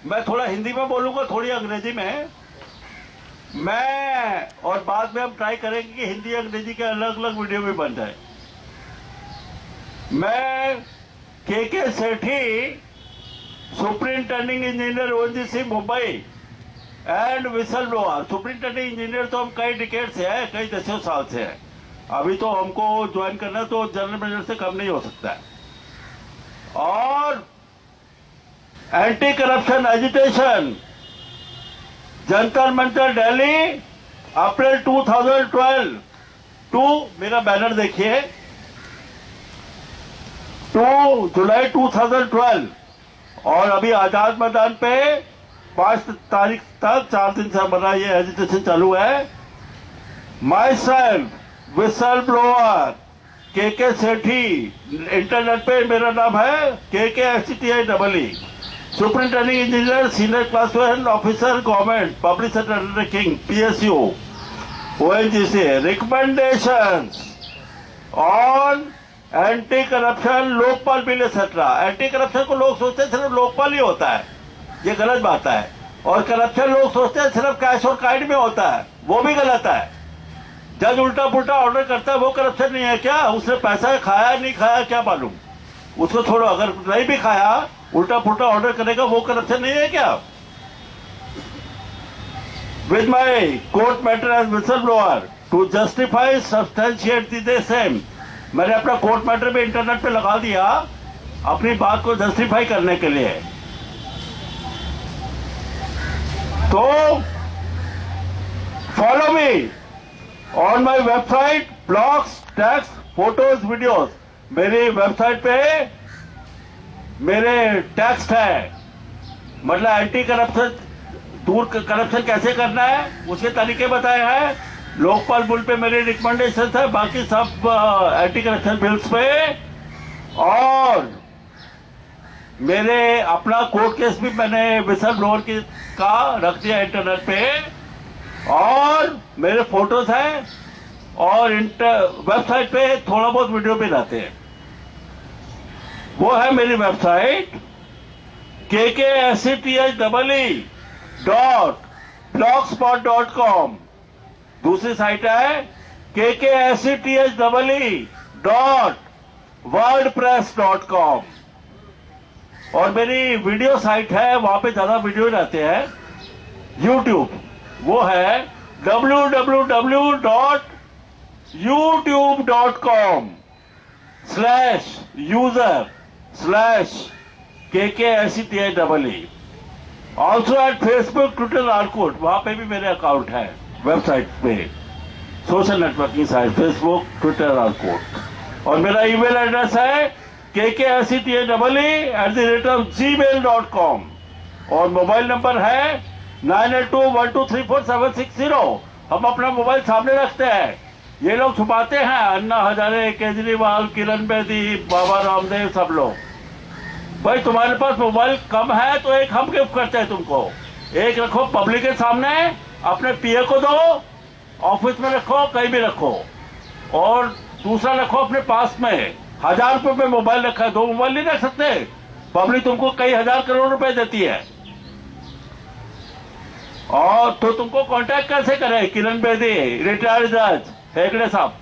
मैं थोड़ा हिंदी में बोलूंगा, थोड़ी अंग्रेजी में। मैं और बाद में हम ट्राई करेंगे कि हिंदी अंग्रेजी के अलग अलग वीडियो भी बन जाए। मैं K Sethi, superintending engineer ONGC Mumbai and whistle blower. Superintending engineer तो हम कई डिकेड से है, कई दसियों साल से है। अभी तो हमको ज्वाइन करना तो जनरल मैनेजर से कम नहीं हो सकता है। और anti corruption agitation, Jantar Mantar Delhi, April 2012 to, मेरा बैनर देखिए, 2 जुलाई 2012। और अभी आजाद मैदान पे 5 तारीख तक 4 दिन से हमारा ये एजिटेशन चालू है। My self whistle blower K Sethi, internet पे मेरा नाम है KKSETIEE, superintending engineer, senior class 1 officer, government public sector undertaking, PSU, ONGC। Recommendations on anti corruption, Lokpal bill etcetera. Anti corruption को लोग सोचते हैं सिर्फ लोकपाल ही होता है, ये गलत बात है। और करप्शन लोग सोचते हैं सिर्फ कैश और काइड में होता है, वो भी गलत है। जज उल्टा पुल्टा ऑर्डर करता है, वो करप्शन नहीं है क्या? उसने पैसा खाया नहीं खाया क्या मालूम, उसको छोड़ो। अगर नहीं भी खाया, उल्टा पुल्टा ऑर्डर करेगा, वो करप्शन नहीं है क्या? With my court matter as whistle blower to justify substantiate the same, मैंने अपना कोर्ट मैटर भी इंटरनेट पे लगा दिया अपनी बात को जस्टिफाई करने के लिए। तो follow me on my website, blogs, text, photos, videos. मेरी वेबसाइट पे मेरे टेक्स्ट है, मतलब एंटी करप्शन, दूर करप्शन कैसे करना है उसके तरीके बताए हैं। लोकपाल बिल पे मेरे रिकमेंडेशन है, बाकी सब एंटी करप्शन बिल्स पे। और मेरे अपना कोर्ट केस भी मैंने विसल ब्लोअर का रख दिया इंटरनेट पे। और मेरे फोटोज हैं और वेबसाइट पे थोड़ा बहुत वीडियो भी रहते हैं। वो है मेरी वेबसाइट KKSETIEE.blogspot.com। दूसरी साइट है KKSETIEE.wordpress.com। और मेरी वीडियो साइट है, वहां पे ज्यादा वीडियो रहते हैं। यूट्यूब, वो है www.youtube.com/user/KKSETIEE। Also eight Facebook, Twitter, Orkut, वहां पे भी मेरे अकाउंट है वेबसाइट पे, social networking site, Facebook, Twitter, Orkut. और मेरा ईमेल एड्रेस है KKSETIEE@gmail.com। और मोबाइल नंबर है 9821234760। हम अपना मोबाइल सामने रखते हैं, ये लोग छुपाते हैं, अन्ना हजारे, केजरीवाल, किरण बेदी, बाबा रामदेव, सब लोग। भाई तुम्हारे पास मोबाइल कम है तो एक हम गिफ्ट करते हैं तुमको। एक रखो पब्लिक के सामने, अपने PA को दो, ऑफिस में रखो, कहीं भी रखो। और दूसरा रखो अपने पास में। 1000 रुपए में मोबाइल रखा है, 2 मोबाइल नहीं रख सकते? पब्लिक तुमको कई हजार करोड़ रुपए देती है। और तो तुमको कांटेक्ट कैसे करे? किरण बेदी, रिटायर्ड जज, हेगड़े साहब।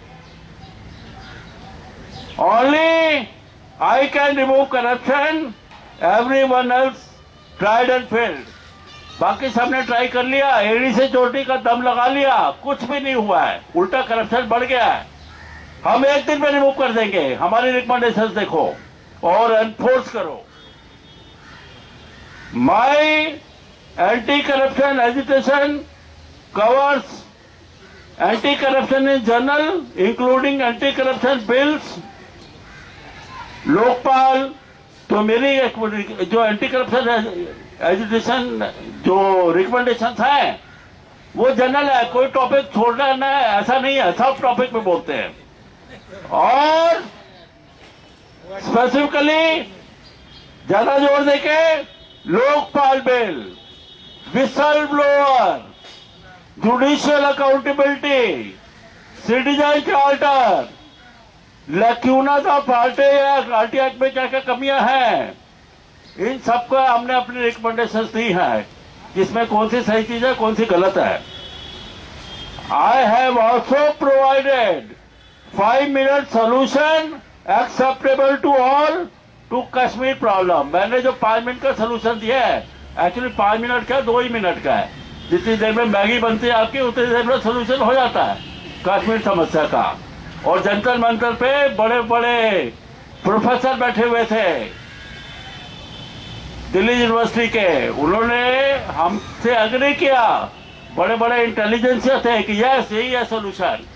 Only I can remove corruption, everyone else tried and failed. बाकी सबने ट्राई कर लिया, एड़ी से चोटी का दम लगा लिया, कुछ भी नहीं हुआ है, उल्टा करप्शन बढ़ गया है। हम एक दिन में रिमूव कर देंगे। हमारी रिकमेंडेशंस देखो और एनफोर्स करो। My anti corruption agitation covers anti-corruption in general, including anti-corruption bills, Lokpal. तो मेरी जो एंटी करप्शन एजुकेशन जो रिकमेंडेशन है वो जनरल है, कोई टॉपिक छोड़ना है ऐसा नहीं है, सब टॉपिक पे बोलते हैं। और स्पेसिफिकली ज्यादा जोर देके Lokpal bill, whistle blower, judicial accountability, citizen charter, lacunas of RTI act में क्या क्या कमियां हैं, इन सबको हमने अपनी रिकमेंडेशन दी है, जिसमें कौन सी सही चीज है, कौन सी गलत है। I have also provided 5-minute solution acceptable to all to Kashmir problem. मैंने जो 5 मिनट का सोल्यूशन दिया है, एक्चुअली 5 मिनट का 2 ही मिनट का है। जितनी देर में मैगी बनती है आपकी, उतनी देर में सोल्यूशन हो जाता है कश्मीर समस्या का। और जंतर मंतर पे बड़े बड़े प्रोफेसर बैठे हुए थे दिल्ली यूनिवर्सिटी के, उन्होंने हमसे अग्री किया, बड़े बड़े इंटेलिजेंसिया थे कि यस यही है सोल्यूशन।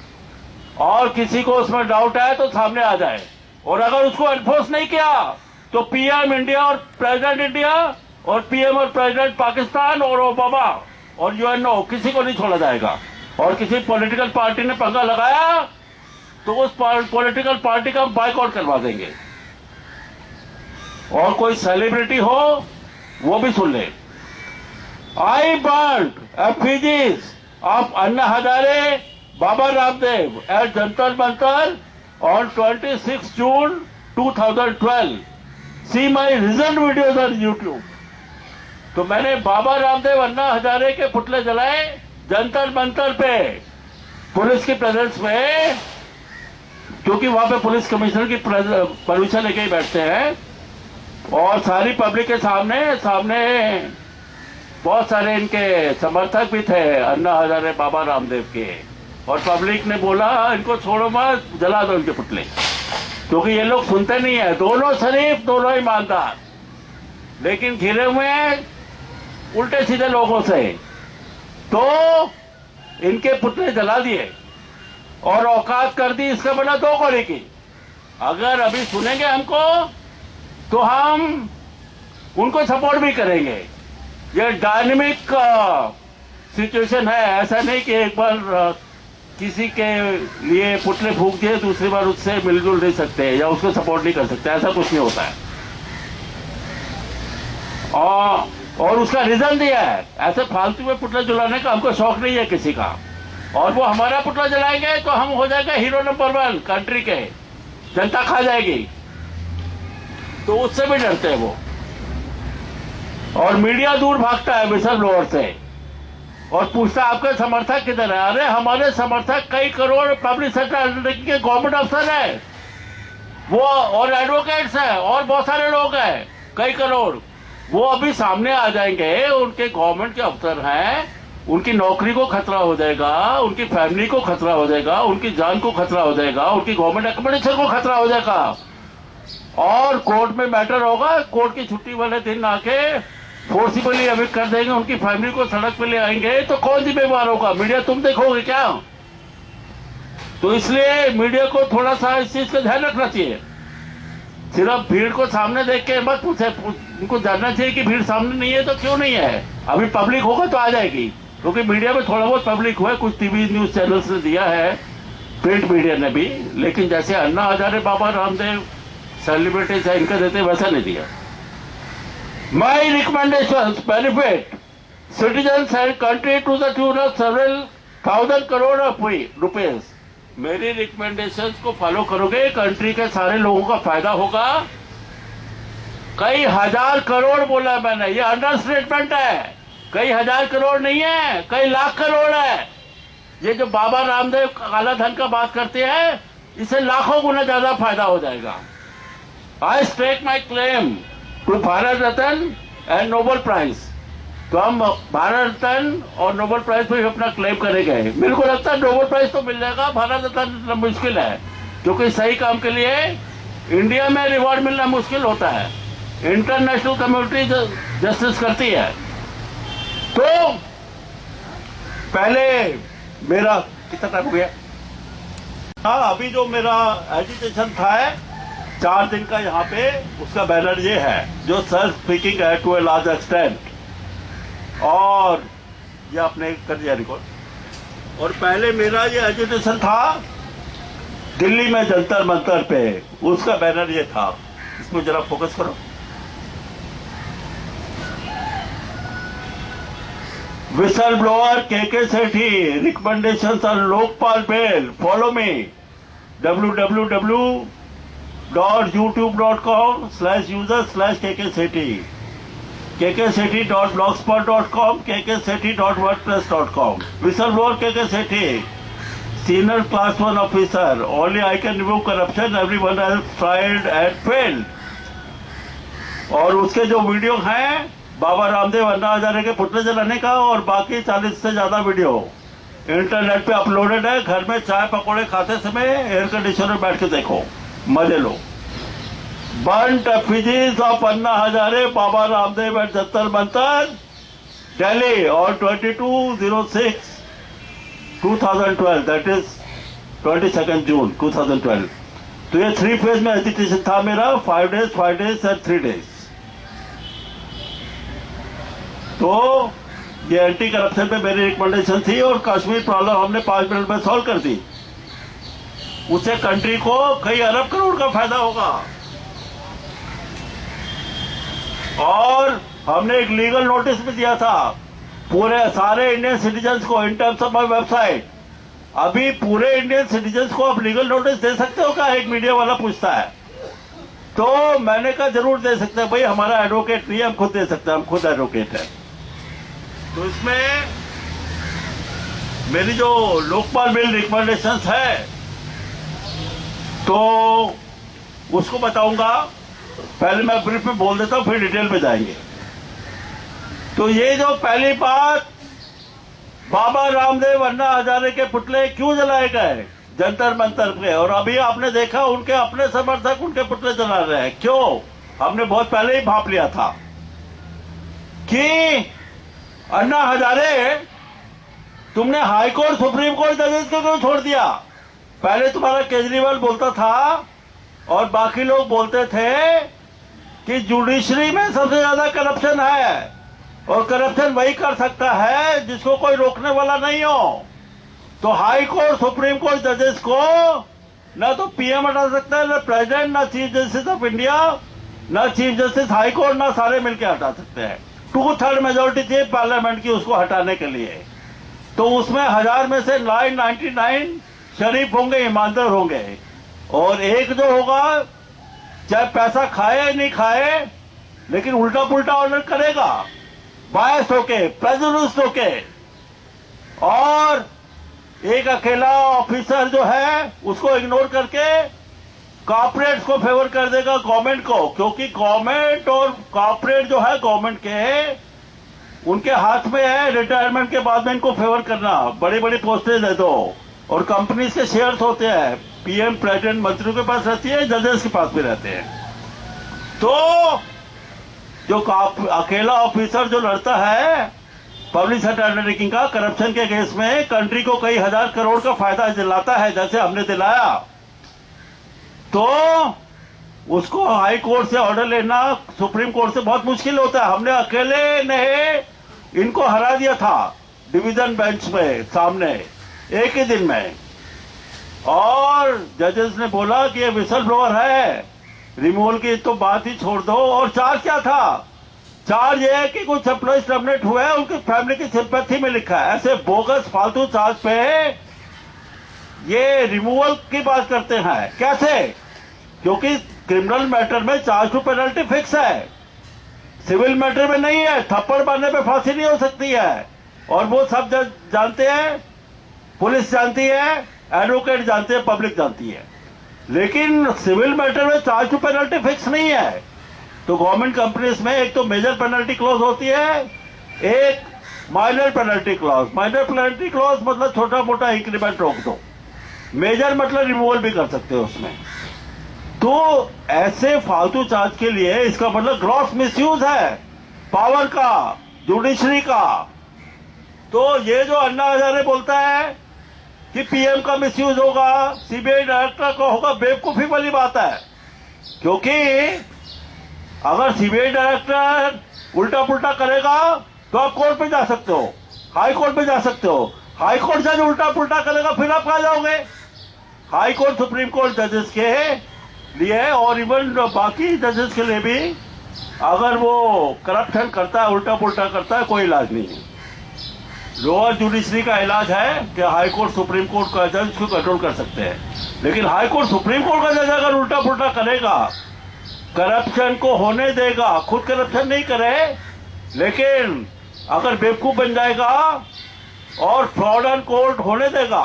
और किसी को उसमें डाउट आए तो सामने आ जाए, और अगर उसको एनफोर्स नहीं किया तो पीएम इंडिया और प्रेसिडेंट इंडिया और पीएम और प्रेसिडेंट पाकिस्तान और ओबामा और यूएनओ, किसी को नहीं छोड़ा जाएगा। और किसी पॉलिटिकल पार्टी ने पंगा लगाया तो उस पॉलिटिकल पार्टी का बाइकआउट करवा देंगे। और कोई सेलिब्रिटी हो वो भी सुन ले। I burned effigies of Anna Hazare, Baba Ramdev at Jantar Mantar on 26 June 2012. See my recent videos on YouTube. तो मैंने बाबा रामदेव अन्ना हजारे के पुतले जलाए जंतर मंतर पे पुलिस की प्रेजेंस में, क्योंकि वहां पे पुलिस कमिश्नर की परमिशन लेके ही बैठते हैं। और सारी पब्लिक के सामने बहुत सारे इनके समर्थक भी थे अन्ना हजारे बाबा रामदेव के। और पब्लिक ने बोला इनको छोड़ो मत, जला दो इनके पुतले, क्योंकि ये लोग सुनते नहीं है। दोनों शरीफ, दोनों ईमानदार, लेकिन घिरे हुए हैं उल्टे सीधे लोगों से। तो इनके पुतले जला दिए और औकात कर दी इसका बना 2 कौड़ी की। अगर अभी सुनेंगे हमको तो हम उनको सपोर्ट भी करेंगे। ये डायनेमिक सिचुएशन है, ऐसा नहीं कि एक बार किसी के लिए पुतले फूंक दिए दूसरी बार उससे मिलजुल नहीं सकते या उसको सपोर्ट नहीं कर सकते, ऐसा कुछ नहीं होता है। और उसका रीजन दिया है, ऐसे फालतू में पुतला जलाने का हमको शौक नहीं है किसी का। और वो हमारा पुतला जलाएंगे तो हम हो जाएगा हीरो नंबर 1 कंट्री के, जनता खा जाएगी, तो उससे भी डरते हैं वो। और मीडिया दूर भागता है विसल ब्लोअर से और पूछता आपके समर्थक किधर है। अरे हमारे समर्थक कई करोड़ पब्लिक सेक्टर अंडरटेकिंग के गवर्नमेंट अफसर है वो, और एडवोकेट्स है, और बहुत सारे लोग हैं कई करोड़। वो अभी सामने आ जाएंगे, उनके गवर्नमेंट के अफसर हैं, उनकी नौकरी को खतरा हो जाएगा, उनकी फैमिली को खतरा हो जाएगा, उनकी जान को खतरा हो जाएगा, उनकी गवर्नमेंट एकोमोडेशन को खतरा हो जाएगा। और कोर्ट में मैटर होगा, कोर्ट की छुट्टी वाले दिन आके फोर्सिबली एविक्ट कर देंगे, उनकी फैमिली को सड़क पे ले आएंगे, तो कौन जिम्मेवार होगा? मीडिया तुम देखोगे क्या? तो इसलिए मीडिया को थोड़ा सा इस चीज का ध्यान रखना चाहिए। सिर्फ भीड़ को सामने देख के मत पूछे, उनको जानना चाहिए कि भीड़ सामने नहीं है तो क्यों नहीं है। अभी पब्लिक होगा तो आ जाएगी, क्योंकि मीडिया में थोड़ा बहुत पब्लिक हुआ है, कुछ टीवी न्यूज चैनल्स ने दिया है, प्रिंट मीडिया ने भी, लेकिन जैसे अन्ना हजारे बाबा रामदेव सेलिब्रिटीज है इनका देते वैसा नहीं दिया। My recommendations benefit citizens and country to the tune of several thousand crore of rupees. मेरी रिकमेंडेशंस को फॉलो करोगे, कंट्री के सारे लोगों का फायदा होगा। कई हजार करोड़ बोला मैंने, ये अंडर स्टेटमेंट है। कई हजार करोड़ नहीं है, कई लाख करोड़ है। ये जो बाबा रामदेव काला धन का बात करते हैं, इससे लाखों गुना ज्यादा फायदा हो जाएगा। I stake my claim to Bharat Ratna and Nobel prize. तो हम भारत रत्न और नोबेल प्राइज पे अपना क्लेम करेंगे। मेरे को लगता है नोबेल प्राइज तो मिल जाएगा, भारत रत्न मुश्किल है, क्योंकि सही काम के लिए इंडिया में रिवॉर्ड मिलना मुश्किल होता है, इंटरनेशनल कम्युनिटी जस्टिस करती है। तो पहले मेरा कितना टाइम हो गया? हाँ, अभी जो मेरा एजुटेशन था 4 दिन का यहाँ पे, उसका बैनर ये है, जो सेल्फ स्पीकिंग है टू ए लार्ज एक्सटेंट, और ये आपने कर दिया रिकॉर्ड। और पहले मेरा ये एजुटेशन था दिल्ली में जंतर मंतर पे, उसका बैनर ये था। इसमें जरा फोकस करो। Whistle blower K Sethi, recommendations on Lokpal bill, follow me, www www.youtube.com/user/kksethi, kksethi.blogspot.com, kksethi.wordpress.com. Whistleblower KK Sethi, senior class 1 officer. Only I can remove corruption. Everyone else tried and failed. और उसके जो वीडियो हैं बाबा रामदेव अन्ना हजारे के पुतले जलाने का और बाकी 40 से ज्यादा वीडियो इंटरनेट पे अपलोडेड है। घर में चाय पकौड़े खाते समय एयर कंडीशनर में बैठ के देखो, मजे लो। Burnt effigies of Anna Hazare, Baba Ramdev at Jantar Mantar, Delhi और 22/06/2012, दैट इज 22 जून 2012। तो ये 3 फेज में एजिटेशन था मेरा, 5 days, 5 days एंड 3 days। तो ये एंटी करप्शन पे मेरी रिकमेंडेशन थी और कश्मीर प्रॉब्लम हमने 5 मिनट में सॉल्व कर दी। उससे कंट्री को कई अरब करोड़ का फायदा होगा। और हमने एक लीगल नोटिस भी दिया था पूरे सारे इंडियन सिटीजन्स को in terms of my website. अभी पूरे इंडियन सिटीजन्स को आप लीगल नोटिस दे सकते हो क्या? एक मीडिया वाला पूछता है। तो मैंने कहा जरूर दे सकते हैं भाई, हमारा एडवोकेट नहीं है, हम खुद दे सकते हैं, हम खुद एडवोकेट है। तो इसमें मेरी जो लोकपाल बिल रिकमेंडेशंस है तो उसको बताऊंगा। पहले मैं ब्रीफ में बोल देता हूं, फिर डिटेल में जाएंगे। तो ये जो पहली बात, बाबा रामदेव अन्ना हजारे के पुतले क्यों जलाए गए जंतर मंतर पे, और अभी आपने देखा उनके अपने समर्थक उनके पुतले जला रहे हैं। क्यों? हमने बहुत पहले ही भाप लिया था कि अन्ना हजारे तुमने हाई कोर्ट सुप्रीम कोर्ट जजेस को क्यों छोड़ दिया? पहले तुम्हारा केजरीवाल बोलता था और बाकी लोग बोलते थे कि जुडिशरी में सबसे ज्यादा करप्शन है और करप्शन वही कर सकता है जिसको कोई रोकने वाला नहीं हो। तो हाई कोर्ट सुप्रीम कोर्ट जजेस को ना तो पीएम हटा सकता है, ना प्रेसिडेंट, ना चीफ जस्टिस ऑफ इंडिया, ना चीफ जस्टिस हाई कोर्ट, ना सारे मिलकर हटा सकते हैं। 2/3 मेजोरिटी थी पार्लियामेंट की उसको हटाने के लिए। तो उसमें 1000 में से 999 शरीफ होंगे, ईमानदार होंगे, और एक जो होगा चाहे पैसा खाए नहीं खाए लेकिन उल्टा पुल्टा ऑर्डर करेगा, बायस होके, प्रेजुडिस्ड होके। और एक अकेला ऑफिसर जो है उसको इग्नोर करके कॉर्पोरेट्स को फेवर कर देगा गवर्नमेंट को, क्योंकि गवर्नमेंट और कॉर्पोरेट जो है गवर्नमेंट के उनके हाथ में है रिटायरमेंट के बाद में इनको फेवर करना। बड़ी बड़ी पोस्टें दे दो और कंपनीज के शेयर्स होते हैं, पीएम प्रेसिडेंट मंत्रियों के पास रहती है, जजेस के पास भी रहते हैं। तो जो अकेला ऑफिसर जो लड़ता है पब्लिक अंडरटेकिंग का करप्शन के केस में, कंट्री को कई हजार करोड़ का फायदा दिलाता है जैसे हमने दिलाया, तो उसको हाई कोर्ट से ऑर्डर लेना सुप्रीम कोर्ट से बहुत मुश्किल होता है। हमने अकेले ने इनको हरा दिया था डिवीजन बेंच में सामने एक ही दिन में, और जजेस ने बोला कि ये विसल ब्लोअर है, रिमूवल की तो बात ही छोड़ दो। और चार्ज क्या था? चार्ज ये है कि कुछ एम्प्लॉइज टर्मिनेट हुए हैं, उनकी फैमिली की सिंपैथी में लिखा है। ऐसे बोगस फालतू चार्ज पे ये रिमूवल की बात करते हैं। कैसे? क्योंकि क्रिमिनल मैटर में चार्ज टू पेनल्टी फिक्स है, सिविल मैटर में नहीं है। थप्पड़ मारने पे फांसी नहीं हो सकती है, और वो सब जानते हैं, पुलिस जानती है, एडवोकेट जानते हैं, पब्लिक जानती है। लेकिन सिविल मैटर में चार्ज टू पेनल्टी फिक्स नहीं है। तो गवर्नमेंट कंपनीज में एक तो मेजर पेनल्टी क्लॉज होती है, एक minor penalty clause. Minor penalty clause मतलब छोटा मोटा इंक्रीमेंट रोक दो, मेजर मतलब रिमूवल भी कर सकते हो उसमें। तो ऐसे फालतू चार्ज के लिए इसका मतलब ग्रॉस मिसयूज है पावर का, जुडिशरी का। तो ये जो अन्ना हजारे बोलता है कि पीएम का मिसयूज होगा, सीबीआई डायरेक्टर का होगा, बेवकूफी वाली बात है। क्योंकि अगर सीबीआई डायरेक्टर उल्टा पुल्टा करेगा तो आप कोर्ट पे जा सकते हो, हाई कोर्ट पे जा सकते हो। हाई कोर्ट जज उल्टा पुल्टा करेगा फिर आप कहां जाओगे? हाई कोर्ट सुप्रीम कोर्ट जजेस के लिए और इवन बाकी जजेस के लिए भी अगर वो करप्शन करता है, उल्टा पुल्टा करता है, कोई इलाज नहीं है। लोअर जुडिशरी का इलाज है कि हाई कोर्ट सुप्रीम कोर्ट का जज उसको कंट्रोल कर सकते हैं, लेकिन हाई कोर्ट सुप्रीम कोर्ट का जज अगर उल्टा पुल्टा करेगा, करप्शन को होने देगा, खुद करप्शन नहीं करे लेकिन अगर बेवकूफ बन जाएगा और फ्रॉड एंड कोर्ट होने देगा,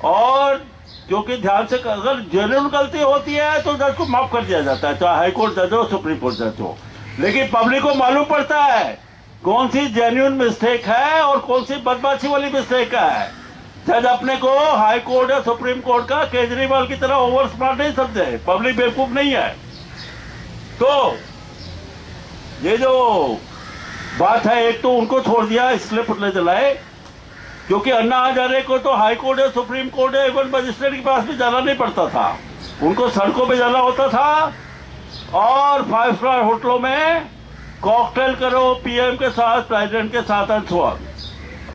और जो कि ध्यान से अगर जेन्युइन गलती होती है तो जज को माफ कर दिया जाता है, चाहे हाई कोर्ट जज हो सुप्रीम कोर्ट जज हो, लेकिन पब्लिक को मालूम पड़ता है कौन सी जेन्युइन मिस्टेक है और कौन सी बदमाशी वाली मिस्टेक है। जज अपने को हाई कोर्ट या सुप्रीम कोर्ट का केजरीवाल की तरह ओवर स्मार्ट नहीं समझे, पब्लिक बेवकूफ नहीं है। तो ये जो बात है, एक तो उनको छोड़ दिया इसलिए पुतले जलाए, क्योंकि अन्ना हजारे को तो हाई कोर्ट या सुप्रीम कोर्ट या इवन मजिस्ट्रेट के पास भी जाना नहीं पड़ता था, उनको सड़कों पे जाना होता था और 5 स्टार होटलों में कॉकटेल करो पीएम के साथ, प्रेसिडेंट के साथ एंड सो ऑन।